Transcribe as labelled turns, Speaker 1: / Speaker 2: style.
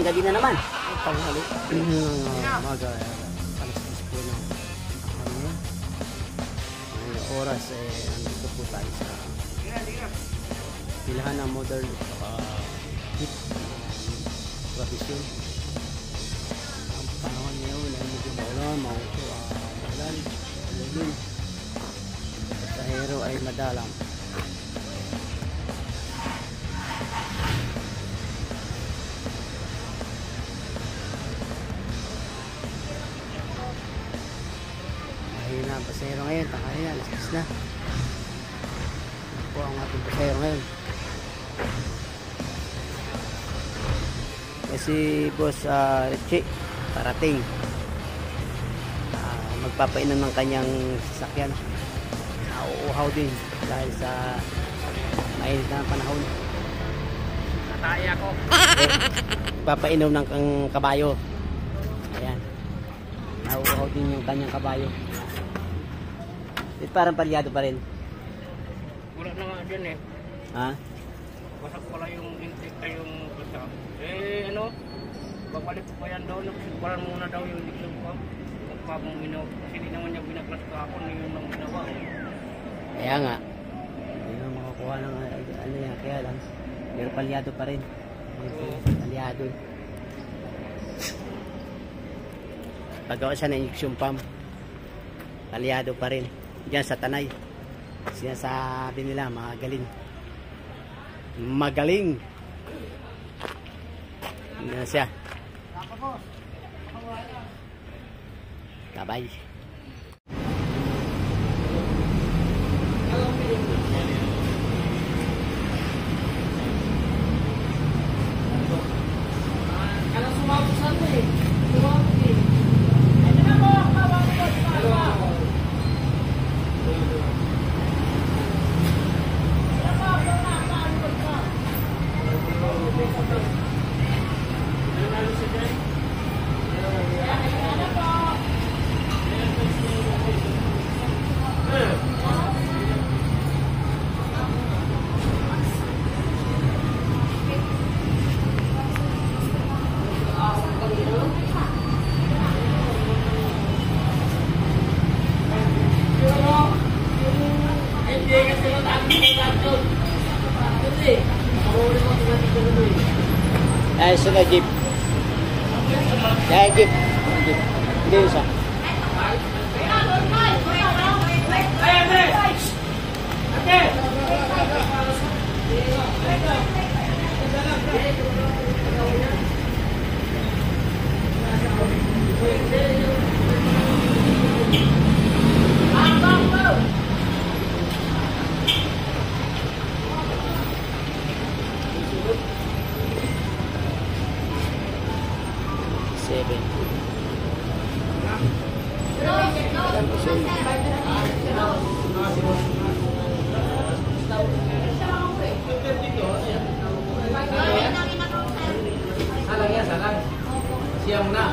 Speaker 1: Tanghalian, gabi na naman.
Speaker 2: Tanghali. Umaga. Alas 10 po na. Ngayong oras andito po tayo sa pilahan ng modern hit tradisyon. Ang panahon ngayon ay medyo maulan, maulan, maulan. Sa hero ay madalang. Mahina ang pasahero ngayon, tanghali na, alas 10 na. Ito po ang ating pasahero ngayon. Kasi boss Richie parating, magpapainom ng kanyang sasakyan. Nauuhaw din dahil sa mainit na panahon.
Speaker 1: Nataya ko.
Speaker 2: Papainom ng kabayo. Ayan, nauuhaw din yung kanyang kabayo. Parang palyado pa rin.
Speaker 1: Wala na nga dyan eh.
Speaker 2: Ha?
Speaker 1: Wasak pala yung intake ay yung basta. Ano? Babalik ko pa yan daw. Nagsiparan muna daw yung diksyon ko. Magpapang minaw. Kasi di naman niya binaklas ka ako. Yun ang ginawa.
Speaker 2: Kaya nga. Hindi na makakuha ng ano yan. Kaya lang. Pero palyado pa rin. Palyado. Paggawa siya ng injection pump. Palyado pa rin. Diyan sa Tanay. Sinasabi nila magaling. Magaling. Yan siya. Kabay.
Speaker 1: Kalau sumabot sa ito eh. Sumabot eh. Ito na mo.
Speaker 2: Ay, sila jeep. Ay, jeep. Jeep. Hindi isa.
Speaker 1: Salang ya, salang. Siang na.